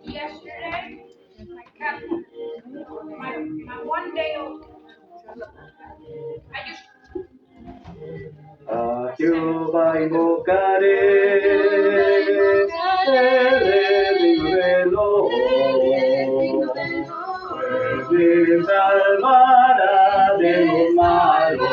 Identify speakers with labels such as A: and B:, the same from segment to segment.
A: Yesterday, I kept my 1 day old. I just
B: A Jehová invocaré, el digno del honor, pues me salvará de los malos.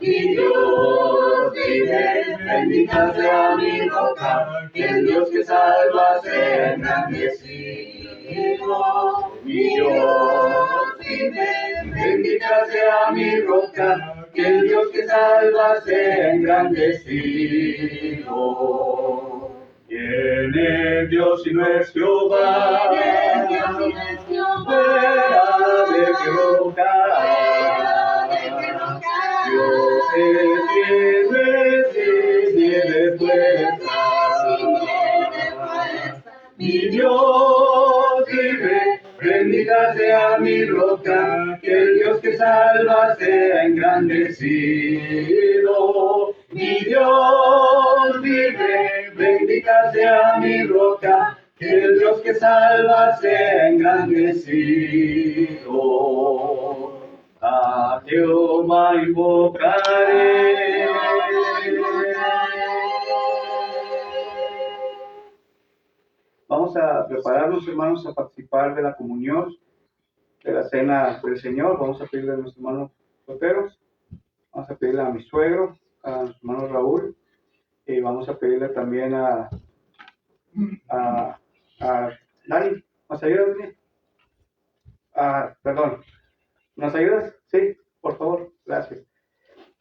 B: Mi Dios vive, bendita sea mi roca, que el Dios que salva sea engrandecido. Mi Dios vive, bendita sea mi roca, que el Dios que salva sea engrandecido. ¿Quién es Dios si no es Jehová? Fuera de que roca. Dios es quien me tiene fuerza. Mi Dios vive, bendita sea mi roca, que el Dios que salva sea engrandecido. Mi Dios vive, bendita sea mi roca, que el Dios que salva sea engrandecido. A Jehová invocaré. Vamos a prepararnos, hermanos, a participar de la comunión, de la cena del Señor. Vamos a pedirle a nuestros hermanos solteros, vamos a pedirle a mi suegro, a nuestro hermano Raúl, y vamos a pedirle también a Dani. ¿Nos ayudas, Dani? Perdón, ¿nos ayudas? Sí, por favor, gracias.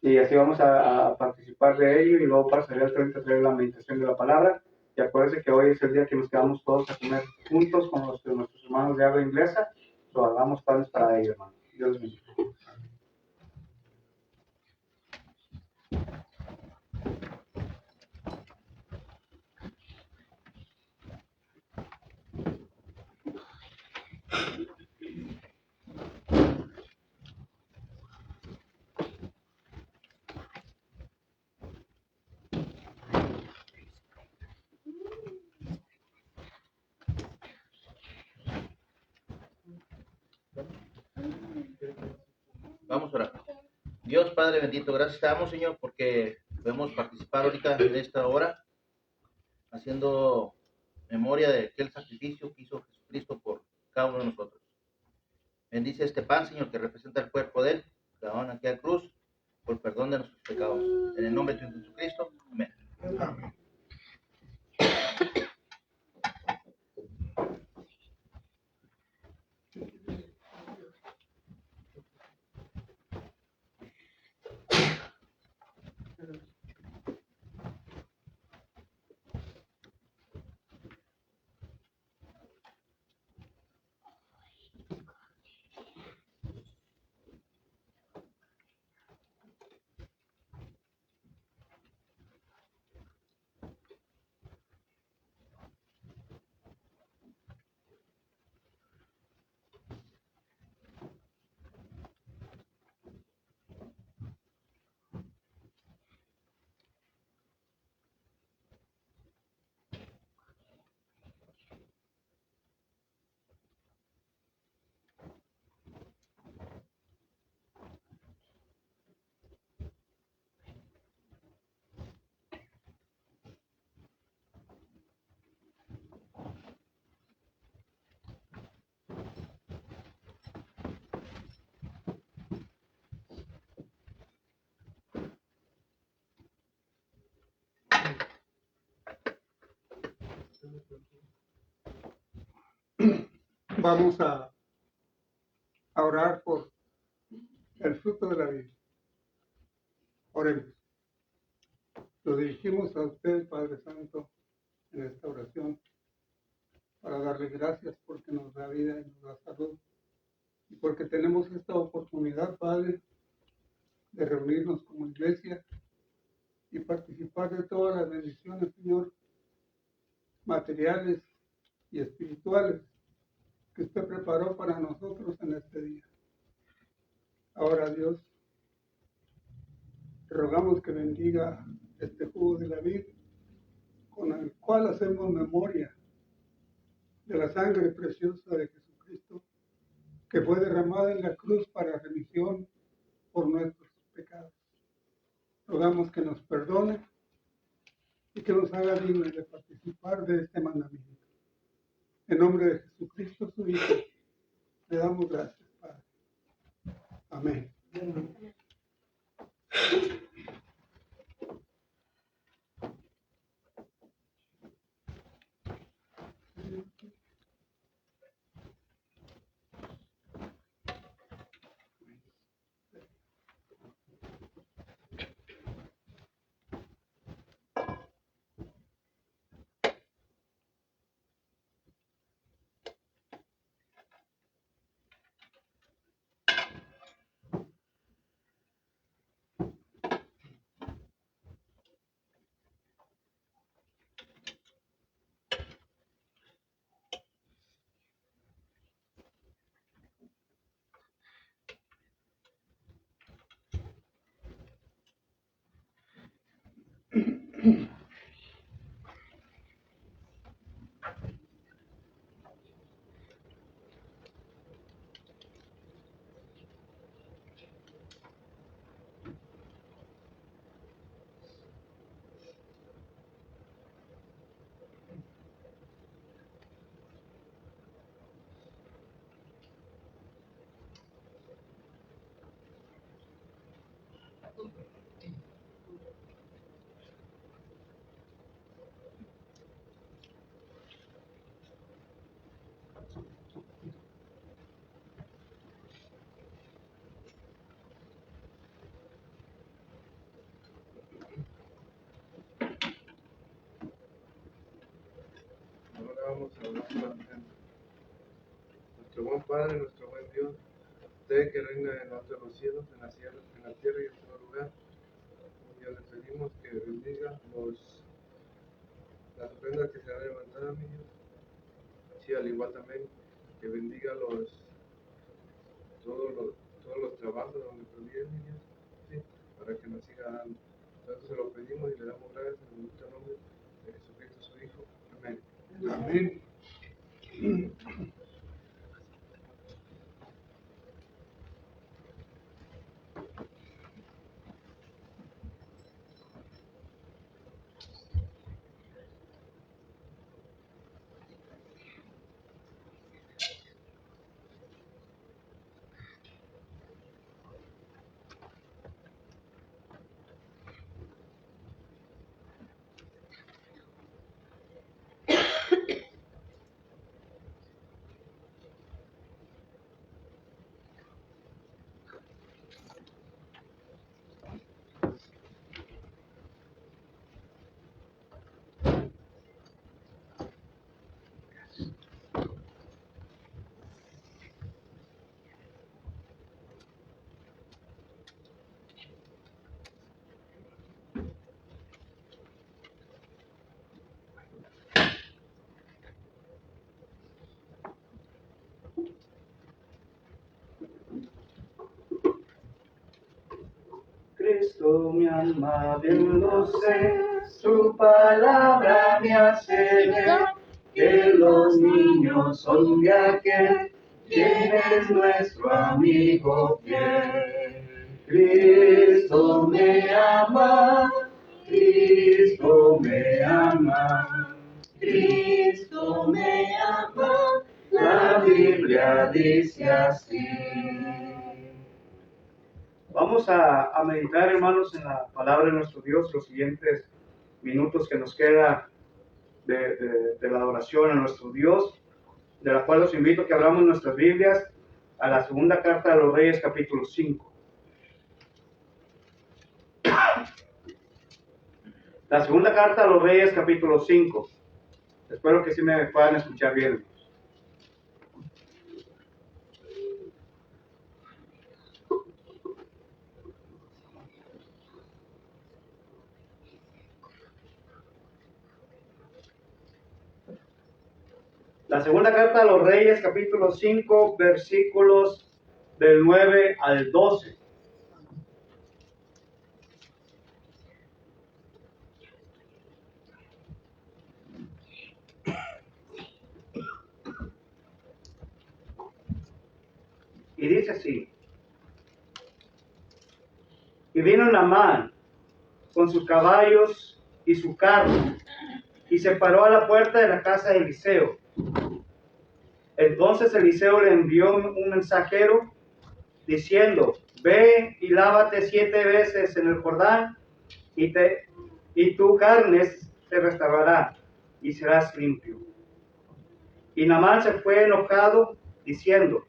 B: Y así vamos a participar de ello y luego pasaré al frente a traer la meditación de la palabra. Y acuérdense que hoy es el día que nos quedamos todos a comer juntos con nuestros hermanos de habla inglesa. Lo hagamos planes para ello, hermano. Dios les bendiga.
C: Vamos a orar. Dios Padre bendito, gracias te damos, Señor, porque podemos participar ahorita en esta hora, haciendo memoria de aquel sacrificio que hizo Jesucristo por cada uno de nosotros. Bendice este pan, Señor, que representa el cuerpo de Él, que van aquí a la cruz, por perdón de nuestros pecados. En el nombre de Jesucristo, amén.
D: Amén. Vamos a orar por el fruto de la vida. Oremos. Lo dirigimos a usted, Padre Santo, en esta oración, para darle gracias porque nos da vida y nos da salud, y porque tenemos esta oportunidad, Padre, de reunirnos como iglesia y participar de todas las bendiciones, Señor, materiales y espirituales que usted preparó para nosotros en este día. Ahora, Dios, te rogamos que bendiga este jugo de la vid con el cual hacemos memoria de la sangre preciosa de Jesucristo, que fue derramada en la cruz para remisión por nuestros pecados. Rogamos que nos perdone y que nos haga dignos de participar de este mandamiento. En nombre de Jesucristo, su Hijo, le damos gracias, Padre. Amén.
E: Ahora vamos a hablar con nuestro buen Padre, nuestro buen Dios, usted que reina en los altos de los cielos, en la tierra y en todo lugar. Un día le pedimos que bendiga las ofrendas que se han levantado, mi Dios. Sí, al igual también que bendiga todos los trabajos donde proviene, mi Dios, sí, para que nos siga dando. Entonces se lo pedimos y le damos gracias en el bendito nombre de Jesucristo, su Hijo. Amén.
D: Amén.
B: Cristo mi alma bien lo sé, su palabra me hace ver que los niños son de aquel quien es nuestro amigo fiel. Cristo me ama, Cristo me ama, Cristo me ama, la Biblia dice así. Vamos a meditar, hermanos, en la palabra de nuestro Dios los siguientes minutos que nos queda de la adoración a nuestro Dios, de la cual los invito a que abramos nuestras Biblias a la segunda carta de los Reyes, capítulo 5. La segunda carta de los Reyes, capítulo 5. Espero que sí me puedan escuchar bien. La segunda carta a los Reyes, capítulo 5, versículos del 9 al 12. Y dice así: y vino Naamán con sus caballos y su carro, y se paró a la puerta de la casa de Eliseo. Entonces Eliseo le envió un mensajero diciendo: ve y lávate 7 veces en el Jordán, y tu carne te restaurará, y serás limpio. Y Naamán se fue enojado, diciendo: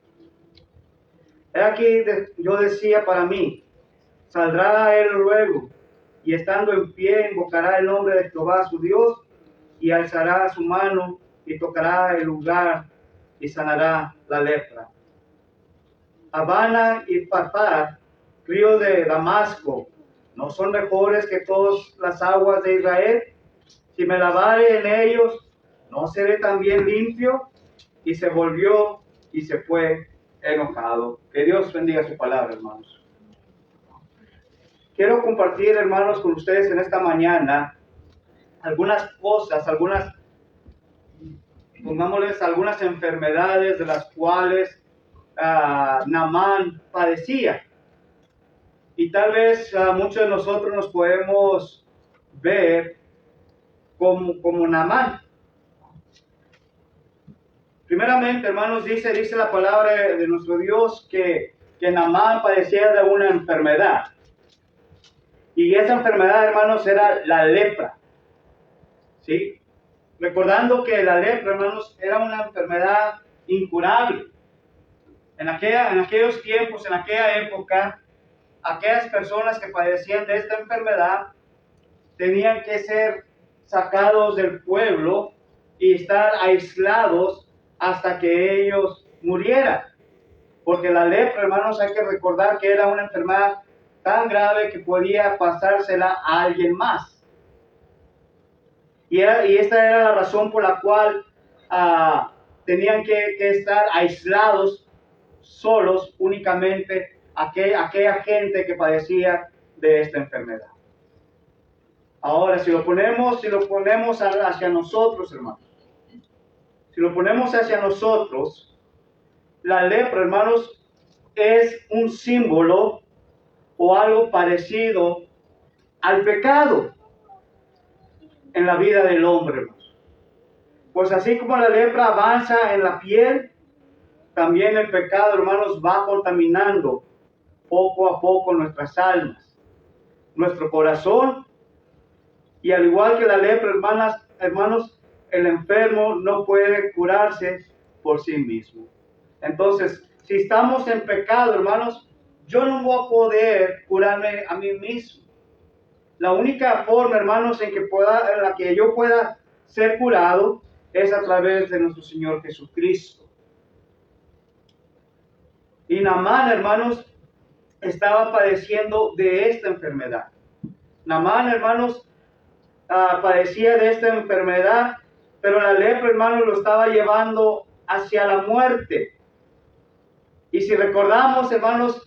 B: he aquí, yo decía para mí, saldrá él luego, y estando en pie invocará el nombre de Jehová su Dios, y alzará su mano y tocará el lugar y sanará la lepra. Abana y Pharpar, río de Damasco, ¿no son mejores que todas las aguas de Israel? Si me lavare en ellos, ¿no seré también limpio? Y se volvió y se fue enojado. Que Dios bendiga su palabra, hermanos. Quiero compartir, hermanos, con ustedes en esta mañana algunas cosas, pongámosles algunas enfermedades de las cuales Naamán padecía. Y tal vez muchos de nosotros nos podemos ver como Naamán. Primeramente, hermanos, dice la palabra de nuestro Dios que Naamán padecía de una enfermedad. Y esa enfermedad, hermanos, era la lepra. ¿Sí? Recordando que la lepra, hermanos, era una enfermedad incurable. En aquellos tiempos, en aquella época, aquellas personas que padecían de esta enfermedad tenían que ser sacados del pueblo y estar aislados hasta que ellos murieran. Porque la lepra, hermanos, hay que recordar que era una enfermedad tan grave que podía pasársela a alguien más. Y esta era la razón por la cual tenían que estar aislados, solos, únicamente aquella gente que padecía de esta enfermedad. Ahora, si lo ponemos hacia nosotros, hermanos, si lo ponemos hacia nosotros, la lepra, hermanos, es un símbolo o algo parecido al pecado en la vida del hombre, hermanos. Pues así como la lepra avanza en la piel, también el pecado, hermanos, va contaminando poco a poco nuestras almas, nuestro corazón, y al igual que la lepra, hermanos, el enfermo no puede curarse por sí mismo. Entonces, si estamos en pecado, hermanos, yo no voy a poder curarme a mí mismo. La única forma, hermanos, en la que yo pueda ser curado es a través de nuestro Señor Jesucristo. Y Naamán, hermanos, estaba padeciendo de esta enfermedad. Naamán, hermanos, padecía de esta enfermedad, pero la lepra, hermanos, lo estaba llevando hacia la muerte. Y si recordamos, hermanos,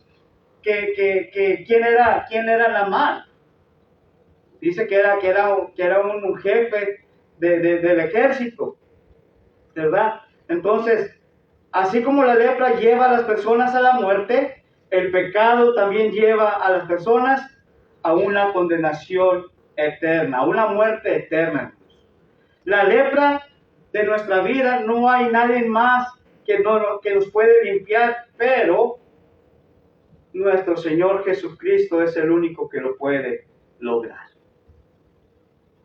B: que quién era Naamán, dice que era un jefe del ejército, ¿verdad? Entonces, así como la lepra lleva a las personas a la muerte, el pecado también lleva a las personas a una condenación eterna, a una muerte eterna. La lepra de nuestra vida no hay nadie más que nos puede limpiar, pero nuestro Señor Jesucristo es el único que lo puede lograr.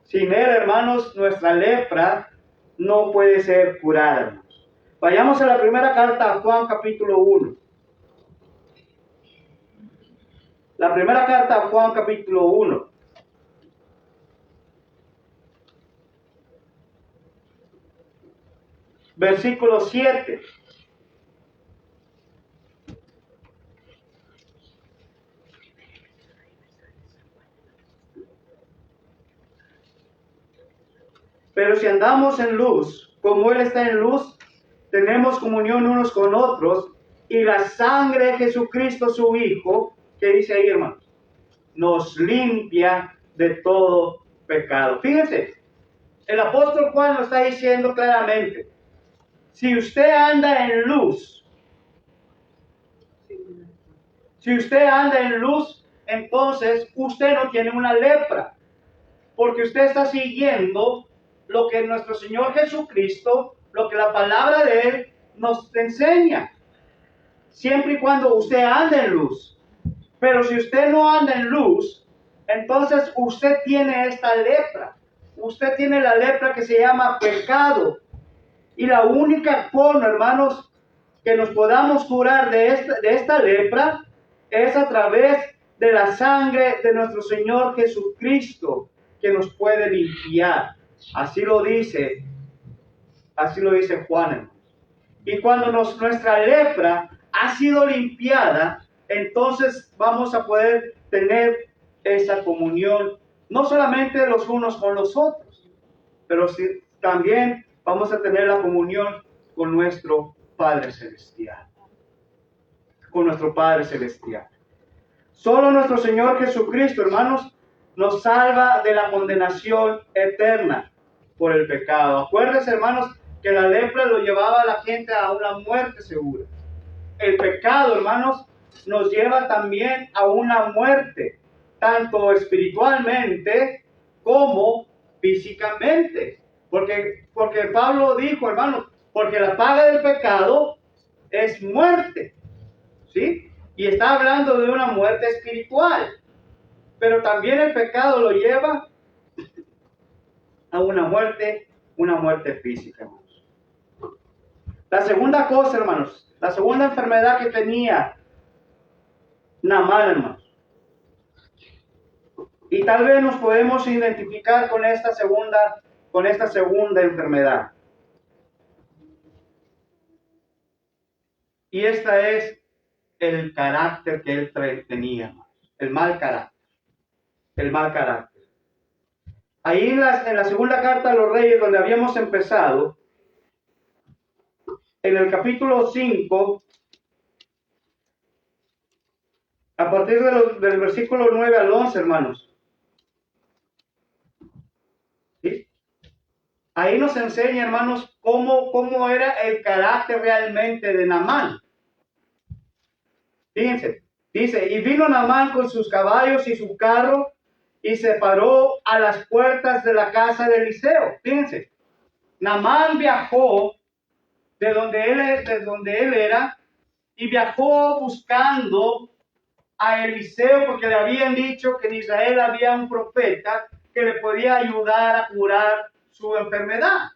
B: Sin Él, hermanos, nuestra lepra no puede ser curada, hermanos. Vayamos a la primera carta a Juan, capítulo 1. La primera carta a Juan, capítulo 1. Versículo 7. Pero si andamos en luz, como Él está en luz, tenemos comunión unos con otros, y la sangre de Jesucristo, su Hijo, ¿qué dice ahí, hermanos? Nos limpia de todo pecado. Fíjense, el apóstol Juan lo está diciendo claramente. Si usted anda en luz, Si usted anda en luz, entonces usted no tiene una lepra, porque usted está siguiendo lo que nuestro Señor Jesucristo, lo que la palabra de Él nos enseña, siempre y cuando usted ande en luz. Pero si usted no anda en luz, entonces usted tiene esta lepra. Usted tiene la lepra que se llama pecado. Y la única forma, hermanos, que nos podamos curar de esta lepra es a través de la sangre de nuestro Señor Jesucristo, que nos puede limpiar. Así lo dice Juan, hermanos. Y cuando nuestra lepra ha sido limpiada, entonces vamos a poder tener esa comunión, no solamente los unos con los otros, pero sí, también vamos a tener la comunión con nuestro Padre Celestial. Con nuestro Padre Celestial. Solo nuestro Señor Jesucristo, hermanos, nos salva de la condenación eterna por el pecado. Acuérdense, hermanos, que la lepra lo llevaba a la gente a una muerte segura. El pecado, hermanos, nos lleva también a una muerte, tanto espiritualmente como físicamente. Porque Pablo dijo, hermanos, porque la paga del pecado es muerte. ¿Sí? Y está hablando de una muerte espiritual. Pero también el pecado lo lleva a una muerte física, hermanos. La segunda cosa, hermanos, la segunda enfermedad que tenía Naamán, hermanos. Y tal vez nos podemos identificar con esta segunda enfermedad. Y esta es el carácter que él tenía, hermanos. El mal carácter. Ahí en la segunda carta a los Reyes, donde habíamos empezado, en el capítulo 5, a partir del versículo 9 al 11, hermanos. ¿Sí? Ahí nos enseña, hermanos, cómo era el carácter realmente de Naamán. Fíjense, dice, y vino Naamán con sus caballos y su carro, y se paró a las puertas de la casa de Eliseo. Fíjense, Naamán viajó de donde él era, y viajó buscando a Eliseo, porque le habían dicho que en Israel había un profeta que le podía ayudar a curar su enfermedad.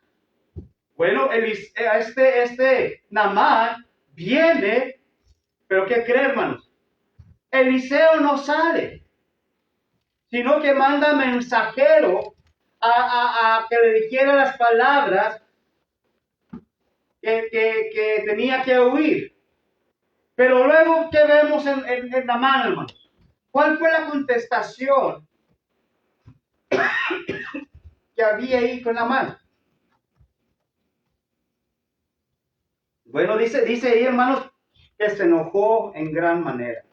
B: Bueno, este Naamán viene, pero ¿qué cree, hermanos? Eliseo no sale, sino que manda mensajero a que le dijera las palabras que tenía que oír. Pero luego, ¿qué vemos en Naamán, hermanos? ¿Cuál fue la contestación que había ahí con Naamán? Bueno, dice ahí, hermanos, que se enojó en gran manera.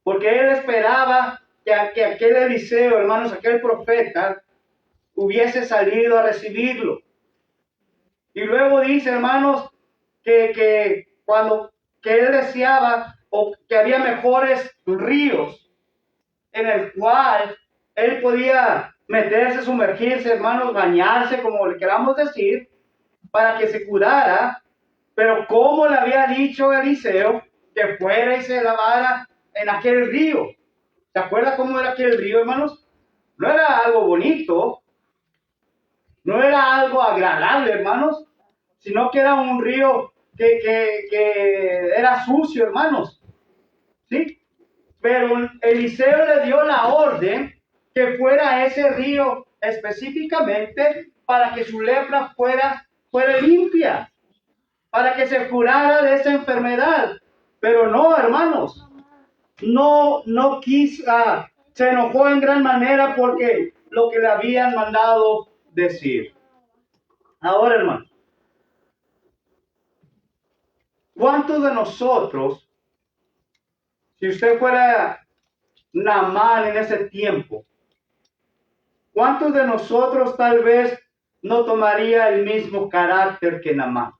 B: Porque él esperaba que aquel Eliseo, hermanos, aquel profeta, hubiese salido a recibirlo. Y luego dice, hermanos, que él deseaba o que había mejores ríos en el cual él podía meterse, sumergirse, hermanos, bañarse, como le queramos decir, para que se curara. Pero como le había dicho Eliseo que fuera y se lavara en aquel río. ¿Se acuerda cómo era aquel río, hermanos? No era algo bonito, no era algo agradable, hermanos, sino que era un río que era sucio, hermanos. ¿Sí? Pero Eliseo le dio la orden que fuera a ese río específicamente para que su lepra fuera limpia, para que se curara de esa enfermedad. Pero no, hermanos, no quiso, se enojó en gran manera porque lo que le habían mandado decir. Ahora, hermanos, ¿cuántos de nosotros, si usted fuera Naamán en ese tiempo, cuántos de nosotros tal vez no tomaría el mismo carácter que Naamán?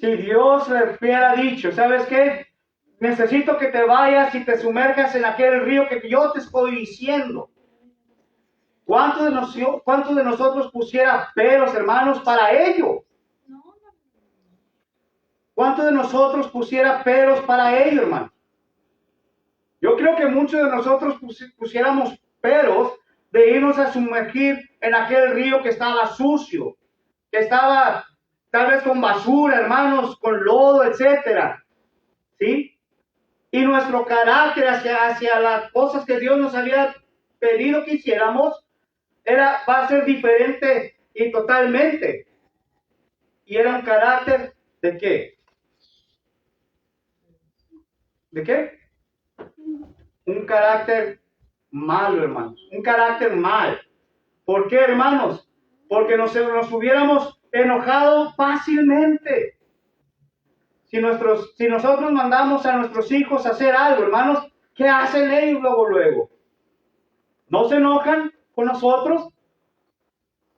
B: Si Dios le hubiera dicho, ¿sabes qué? Necesito que te vayas y te sumerjas en aquel río que yo te estoy diciendo. ¿Cuántos de nosotros pusiera peros, hermanos, para ello? ¿Cuántos de nosotros pusiera peros para ello, hermano? Yo creo que muchos de nosotros pusiéramos peros de irnos a sumergir en aquel río que estaba sucio, que estaba tal vez con basura, hermanos, con lodo, etcétera, ¿sí? Y nuestro carácter hacia las cosas que Dios nos había pedido que hiciéramos va a ser diferente y totalmente. Y era un carácter ¿de qué? ¿De qué? Un carácter malo, hermanos. Un carácter mal. ¿Por qué, hermanos? Porque nos hubiéramos enojado fácilmente. Si nosotros mandamos a nuestros hijos a hacer algo, hermanos, ¿qué hacen ellos luego? ¿No se enojan con nosotros?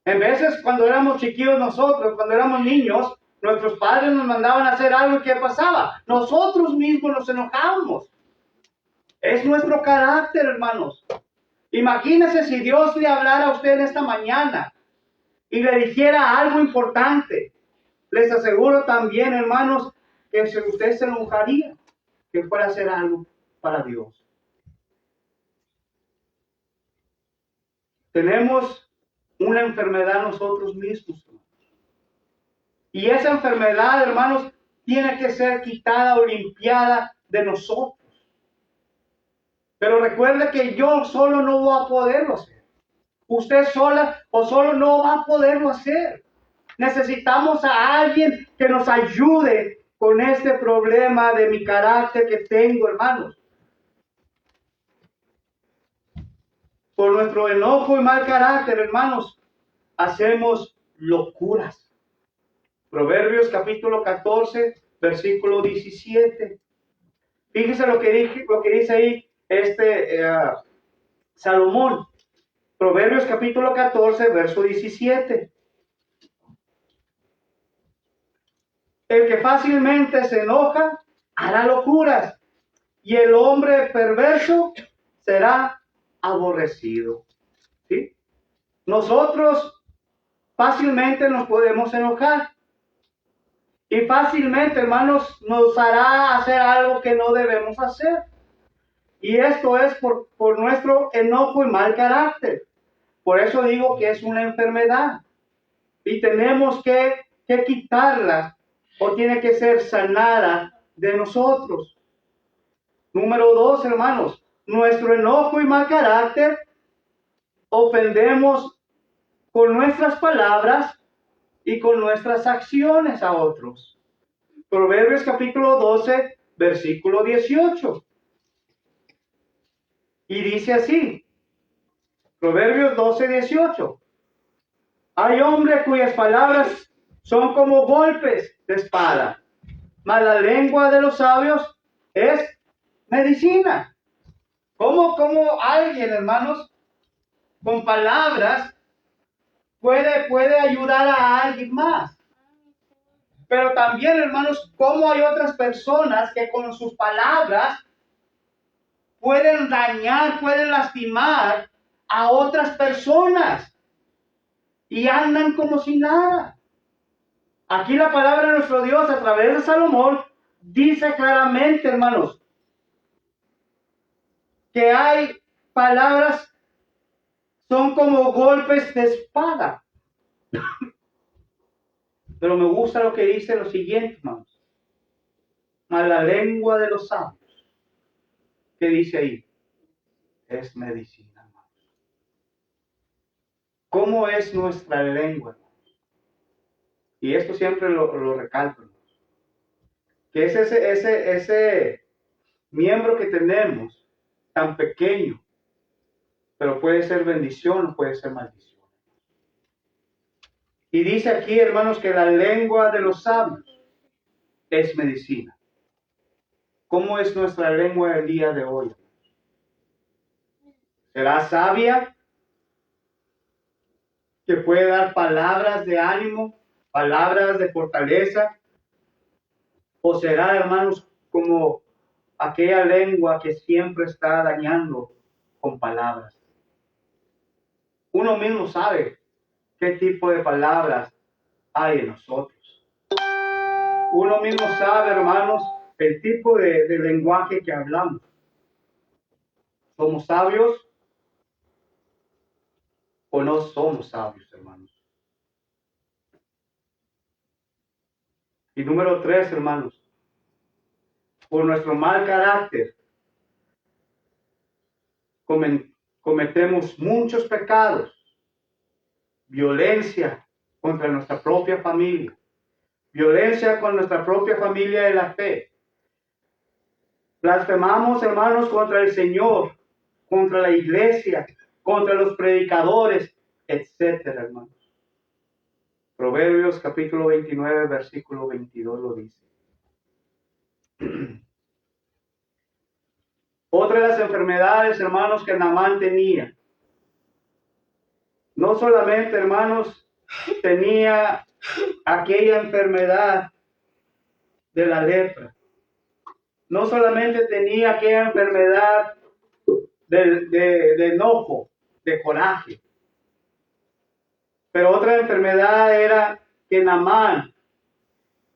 B: En veces cuando éramos chiquillos nosotros, cuando éramos niños, nuestros padres nos mandaban a hacer algo y ¿qué pasaba? Nosotros mismos nos enojábamos. Es nuestro carácter, hermanos. Imagínese si Dios le hablara a usted esta mañana y le dijera algo importante. Les aseguro también, hermanos, que usted se enojaría que fuera a hacer algo para Dios. Tenemos una enfermedad nosotros mismos. Y esa enfermedad, hermanos, tiene que ser quitada o limpiada de nosotros. Pero recuerde que yo solo no voy a poderlo hacer. Usted sola o solo no va a poderlo hacer. Necesitamos a alguien que nos ayude con este problema de mi carácter que tengo, hermanos. Por nuestro enojo y mal carácter, hermanos, hacemos locuras. Proverbios capítulo 14, versículo 17. Fíjese lo que dice ahí Salomón. Proverbios capítulo 14, verso 17. El que fácilmente se enoja hará locuras, y el hombre perverso será aborrecido. ¿Sí? Nosotros fácilmente nos podemos enojar. Y fácilmente, hermanos, nos hará hacer algo que no debemos hacer. Y esto es por nuestro enojo y mal carácter. Por eso digo que es una enfermedad. Y tenemos que quitarla o tiene que ser sanada de nosotros. Número 2, hermanos. Nuestro enojo y mal carácter ofendemos con nuestras palabras y con nuestras acciones a otros. Proverbios capítulo 12, versículo 18. Y dice así, Proverbios 12, 18. Hay hombres cuyas palabras son como golpes de espada, mas la lengua de los sabios es medicina. ¿Cómo alguien, hermanos, con palabras puede ayudar a alguien más? Pero también, hermanos, cómo hay otras personas que con sus palabras pueden dañar, pueden lastimar a otras personas y andan como si nada. Aquí la palabra de nuestro Dios a través de Salomón dice claramente, hermanos, que hay palabras son como golpes de espada. Pero me gusta lo que dice lo siguiente, hermanos. A la lengua de los sabios. ¿Qué dice ahí? Es medicina, hermanos. ¿Cómo es nuestra lengua, hermanos? Y esto siempre lo recalco, hermanos. Que es ese miembro que tenemos tan pequeño, pero puede ser bendición o puede ser maldición. Y dice aquí, hermanos, que la lengua de los sabios es medicina. ¿Cómo es nuestra lengua el día de hoy? ¿Será sabia? Que puede dar palabras de ánimo, palabras de fortaleza, ¿O será, hermanos, como aquella lengua que siempre está dañando con palabras? Uno mismo sabe qué tipo de palabras hay en nosotros. Uno mismo sabe, hermanos, el tipo de lenguaje que hablamos. ¿Somos sabios o no somos sabios, hermanos? Y número 3, hermanos, por nuestro mal carácter cometemos muchos pecados, violencia contra nuestra propia familia, violencia con nuestra propia familia de la fe. Blasfemamos, hermanos, contra el Señor, contra la iglesia, contra los predicadores, etcétera, hermanos. Proverbios capítulo 29, versículo 22 lo dice. Otra de las enfermedades, hermanos, que Naamán tenía. No solamente, hermanos, tenía aquella enfermedad de la lepra. No solamente tenía aquella enfermedad de enojo, de coraje. Pero otra enfermedad era que Naamán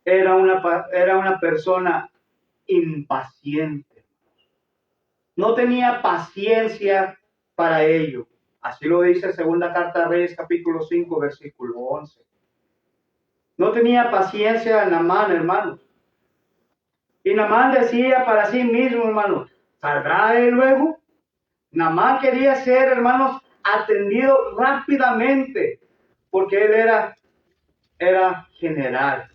B: era una persona impaciente. No tenía paciencia para ello. Así lo dice segunda carta a Reyes, capítulo 5, versículo 11. No tenía paciencia Naamán, hermanos. Y Naamán decía para sí mismo, hermanos, ¿saldrá él luego? Naamán quería ser, hermanos, atendido rápidamente, porque él era general.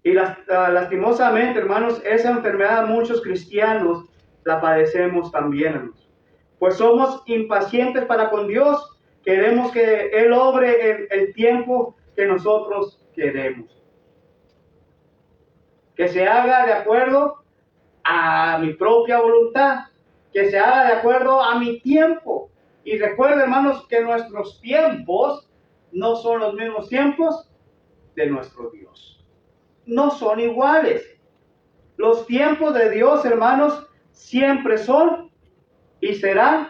B: Y lastimosamente, hermanos, esa enfermedad muchos cristianos la padecemos también, hermanos. Pues somos impacientes para con Dios, queremos que Él obre el tiempo que nosotros queremos. Que se haga de acuerdo a mi propia voluntad, que se haga de acuerdo a mi tiempo. Y recuerden, hermanos, que nuestros tiempos no son los mismos tiempos de nuestro Dios. No son iguales. Los tiempos de Dios, hermanos, siempre son y serán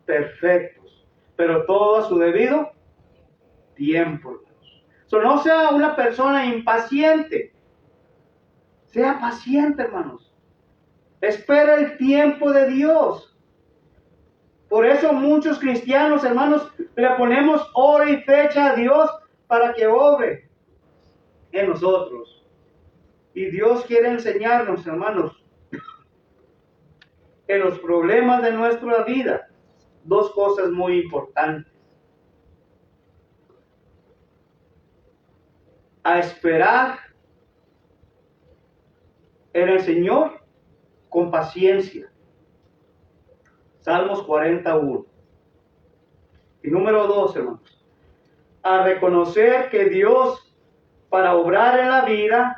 B: perfectos, pero todo a su debido tiempo, hermanos. No sea una persona impaciente. Sea paciente, hermanos. Espera el tiempo de Dios. Por eso muchos cristianos, hermanos, le ponemos hora y fecha a Dios para que obre en nosotros. Y Dios quiere enseñarnos, hermanos, en los problemas de nuestra vida, dos cosas muy importantes. A esperar en el Señor con paciencia. Salmos 41. Y número 2, hermanos. A reconocer que Dios, para obrar en la vida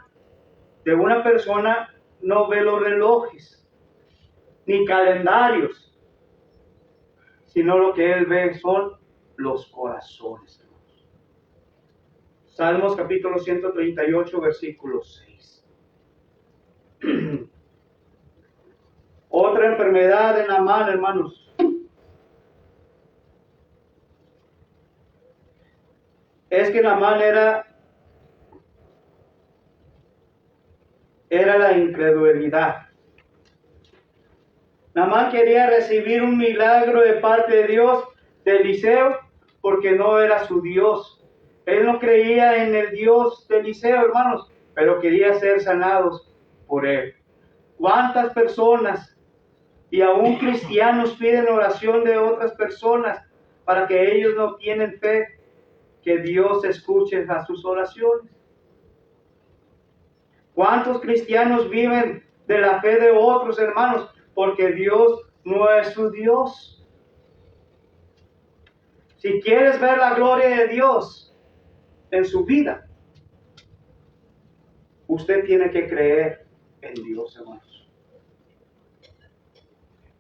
B: de una persona, no ve los relojes, ni calendarios, sino lo que Él ve son los corazones. Salmos capítulo 138, versículo 6. Otra enfermedad de Naamán, hermanos. Es que Naamán era la incredulidad. Naamán quería recibir un milagro de parte de Dios, de Eliseo, porque no era su Dios. Él no creía en el Dios de Eliseo, hermanos, pero quería ser sanados por él. ¿Cuántas personas y aún cristianos piden oración de otras personas para que ellos no tienen fe que Dios escuche a sus oraciones? ¿Cuántos cristianos viven de la fe de otros, hermanos? Porque Dios no es su Dios. Si quieres ver la gloria de Dios en su vida, usted tiene que creer en Dios, hermanos.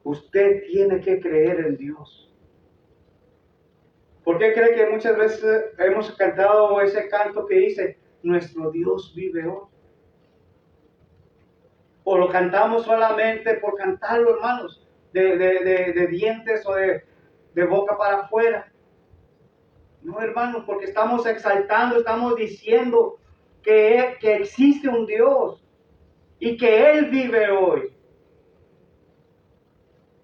B: Usted tiene que creer en Dios. ¿Por qué cree que muchas veces hemos cantado ese canto que dice, nuestro Dios vive hoy? o lo cantamos solamente por cantarlo, hermanos, de dientes o de boca para afuera. No, hermanos, porque estamos exaltando, estamos diciendo que existe un Dios y que Él vive hoy.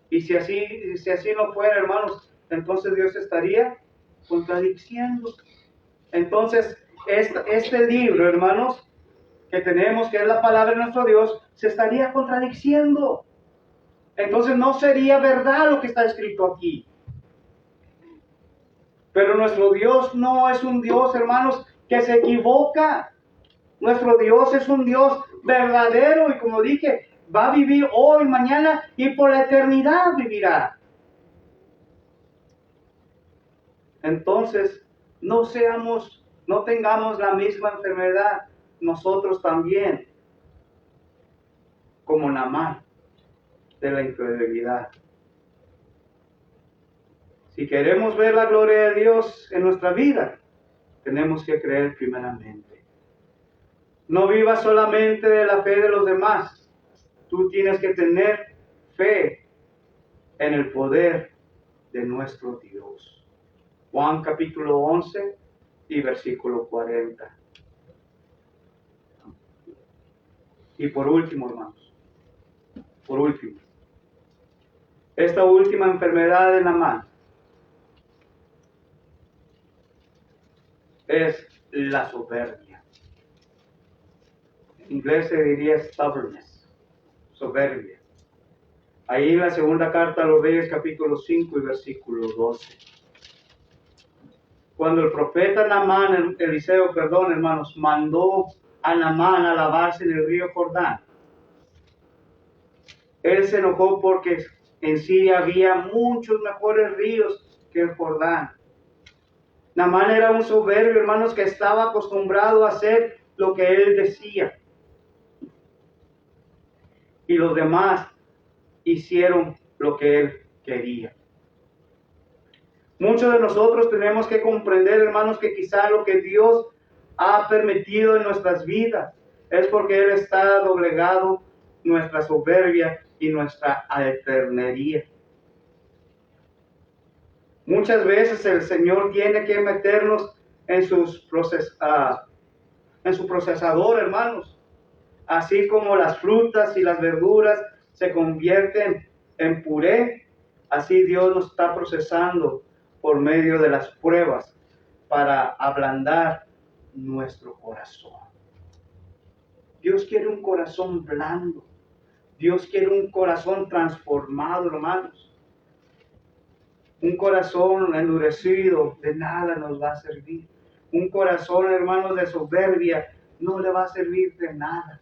B: Y si así no fuera, hermanos, entonces Dios estaría contradiciendo. Entonces, este libro, hermanos, que tenemos, que es la palabra de nuestro Dios, se estaría contradiciendo. Entonces no sería verdad lo que está escrito aquí. Pero nuestro Dios no es un Dios, hermanos, que se equivoca. Nuestro Dios es un Dios verdadero y, como dije, va a vivir hoy, mañana y por la eternidad vivirá. Entonces, no tengamos la misma enfermedad nosotros también, como Naamán, de la incredulidad. Si queremos ver la gloria de Dios en nuestra vida, tenemos que creer primeramente. No vivas solamente de la fe de los demás. Tú tienes que tener fe en el poder de nuestro Dios. Juan capítulo 11 y versículo 40. Y por último, hermanos, esta última enfermedad de Naamán es la soberbia. En inglés se diría stubbornness, soberbia. Ahí en la segunda carta a los Reyes, capítulo 5 y versículo 12. Cuando el profeta Naamán, Eliseo, hermanos, mandó a Naamán a lavarse en el río Jordán, él se enojó porque en Siria había muchos mejores ríos que el Jordán. Naamán era un soberbio, hermanos, que estaba acostumbrado a hacer lo que él decía. Y los demás hicieron lo que él quería. Muchos de nosotros tenemos que comprender, hermanos, que quizá lo que Dios ha permitido en nuestras vidas es porque Él está doblegado nuestra soberbia y nuestra altanería. Muchas veces el Señor tiene que meternos en su procesador, hermanos. Así como las frutas y las verduras se convierten en puré, así Dios nos está procesando por medio de las pruebas para ablandar nuestro corazón. Dios quiere un corazón blando. Dios quiere un corazón transformado, hermanos. Un corazón endurecido de nada nos va a servir. Un corazón, hermanos, de soberbia no le va a servir de nada.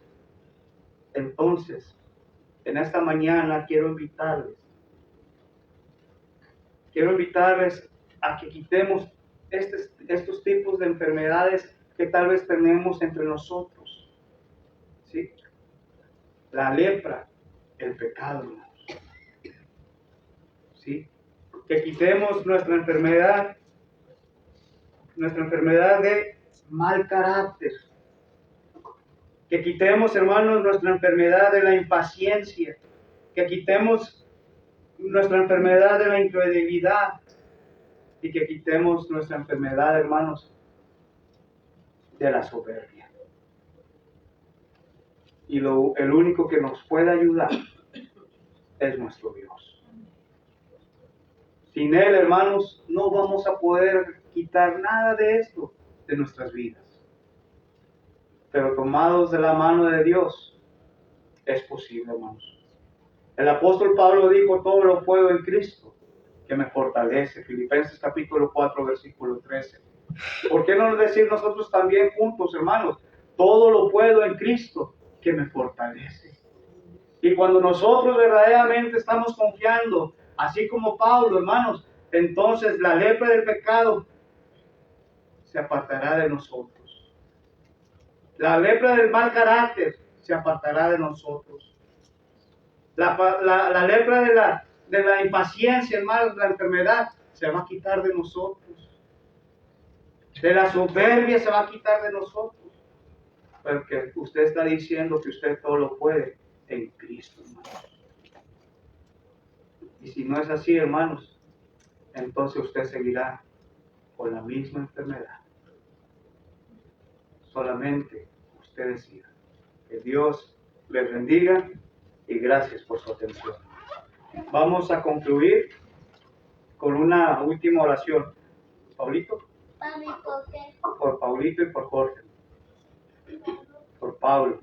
B: Entonces, en esta mañana quiero invitarles a que quitemos estos tipos de enfermedades que tal vez tenemos entre nosotros. ¿Sí? La lepra, el pecado, hermanos. ¿Sí? Que quitemos nuestra enfermedad de mal carácter. Que quitemos, hermanos, nuestra enfermedad de la impaciencia. Que quitemos nuestra enfermedad de la incredulidad. Y que quitemos nuestra enfermedad, hermanos, de la soberbia. Y el único que nos puede ayudar es nuestro Dios. Sin Él, hermanos, no vamos a poder quitar nada de esto de nuestras vidas. Pero tomados de la mano de Dios, es posible, hermanos. El apóstol Pablo dijo, todo lo puedo en Cristo, que me fortalece. Filipenses capítulo 4, versículo 13. ¿Por qué no decir nosotros también juntos, hermanos? Todo lo puedo en Cristo, que me fortalece. Y cuando nosotros verdaderamente estamos confiando, así como Pablo, hermanos, entonces la lepra del pecado se apartará de nosotros. La lepra del mal carácter se apartará de nosotros. La lepra de la impaciencia, hermanos, la enfermedad, se va a quitar de nosotros. De la soberbia se va a quitar de nosotros. Porque usted está diciendo que usted todo lo puede en Cristo, hermanos. Y si no es así, hermanos, entonces usted seguirá con la misma enfermedad. Solamente usted decida. Que Dios les bendiga y gracias por su atención. Vamos a concluir con una última oración. Paulito. Por Paulito y por Jorge. Por Pablo.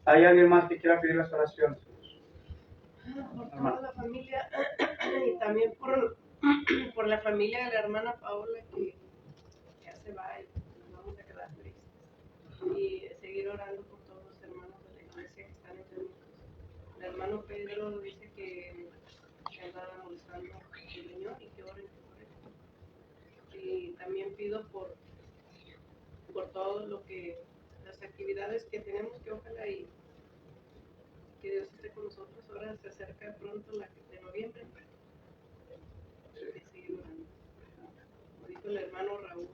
B: ¿Hay alguien más que quiera pedir las oraciones?
F: Por toda la familia y también por la familia de la hermana Paola que ya se va y nos vamos a quedar tristes. Y seguir orando por todos los hermanos de la iglesia que están enfermos. El hermano Pedro dice que anda molestando el Señor y que oren por él. Y también pido por todo lo que, las actividades que tenemos, que ojalá y que Dios esté con nosotros. Ahora se acerca pronto la de noviembre. Hay que seguir orando. Como dijo el hermano Raúl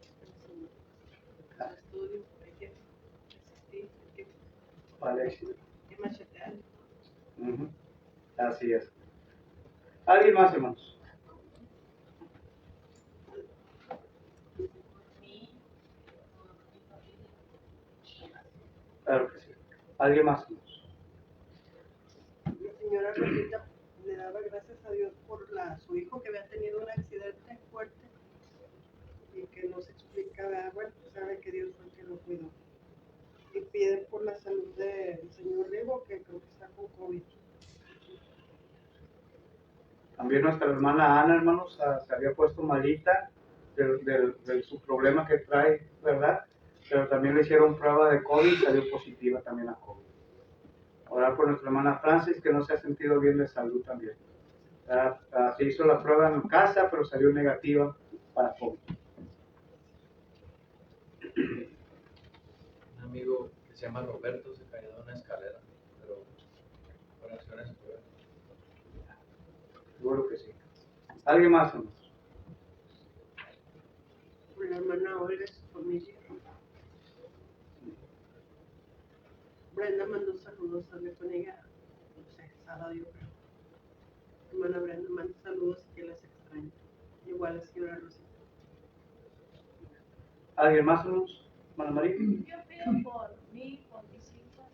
F: en su estudio, hay que resistir, hay que machetear.
B: Así es. ¿Alguien más, hermanos? Claro que sí. ¿Alguien más, hermanos?
F: La señora Rosita le daba gracias a Dios por su hijo que había tenido un accidente fuerte y que no se explica, bueno, sabe que Dios fue el que lo cuidó. Y pide por la salud del señor Rigo, que creo que está con COVID.
B: También nuestra hermana Ana, hermanos, se había puesto malita de su problema que trae, ¿verdad? Pero también le hicieron prueba de COVID y salió positiva también a COVID. Orar por nuestra hermana Francis, que no se ha sentido bien de salud también. Se hizo la prueba en casa, pero salió negativa para COVID.
G: Un amigo que se llama Roberto se cayó de una escalera, pero oraciones por él.
B: Seguro que sí. ¿Alguien más, hermanos?
F: Por la hermana Olga y su familia. Brenda mandó saludos, hablé con ella, no sé, sábado yo creo. Hermana Brenda manda saludos y que las extraña. Igual la señora Rosita.
B: ¿Alguien más, hermanos? ¿Hermana María?
A: Yo pido por mí, por mis hijas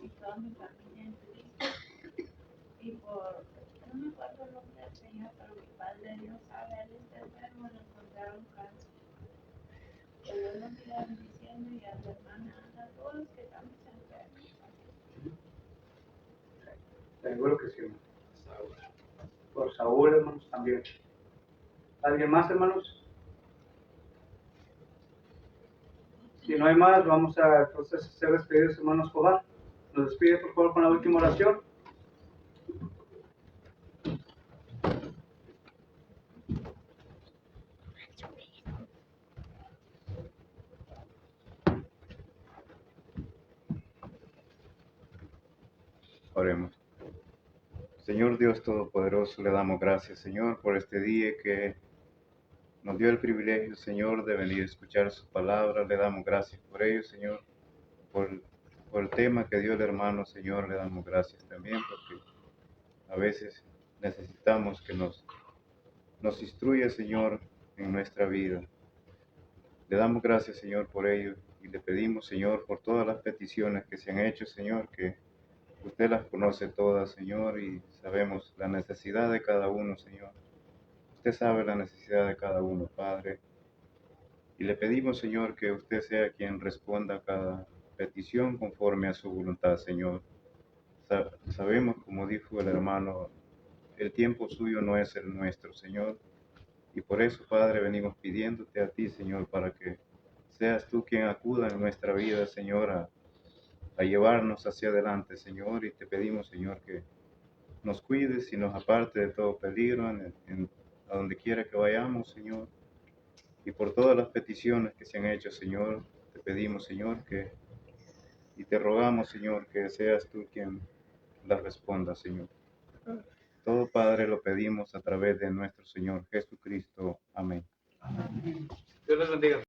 A: y toda mi familia en Cristo y por, no me acuerdo el nombre del Señor, pero mi padre Dios sabe, él está enfermo, le encontraron cáncer. Que Dios nos siga bendiciendo y a la hermana Ana, a todos los que estamos enfermos.
B: Seguro que sí, hermanos. Por Saúl, hermanos, también. ¿Alguien más, hermanos? Si no hay más, vamos a entonces ser despedidos, hermanos Escobar. Nos despide, por favor, con la última oración.
H: Oremos. Señor Dios Todopoderoso, le damos gracias, Señor, por este día que nos dio el privilegio, Señor, de venir a escuchar su palabra. Le damos gracias por ello, Señor, por el tema que dio el hermano, Señor. Le damos gracias también porque a veces necesitamos que nos instruya, Señor, en nuestra vida. Le damos gracias, Señor, por ello y le pedimos, Señor, por todas las peticiones que se han hecho, Señor, que usted las conoce todas, Señor, y sabemos la necesidad de cada uno, Señor. Usted sabe la necesidad de cada uno, Padre. Y le pedimos, Señor, que usted sea quien responda a cada petición conforme a su voluntad, Señor. Sabemos, como dijo el hermano, el tiempo suyo no es el nuestro, Señor. Y por eso, Padre, venimos pidiéndote a ti, Señor, para que seas tú quien acuda en nuestra vida, Señor, a llevarnos hacia adelante, Señor. Y te pedimos, Señor, que nos cuides y nos aparte de todo peligro a donde quiera que vayamos, Señor. Y por todas las peticiones que se han hecho, Señor, te pedimos, Señor, y te rogamos, Señor, que seas tú quien las responda, Señor. Todo, Padre, lo pedimos a través de nuestro Señor Jesucristo. Amén.
G: Dios les bendiga.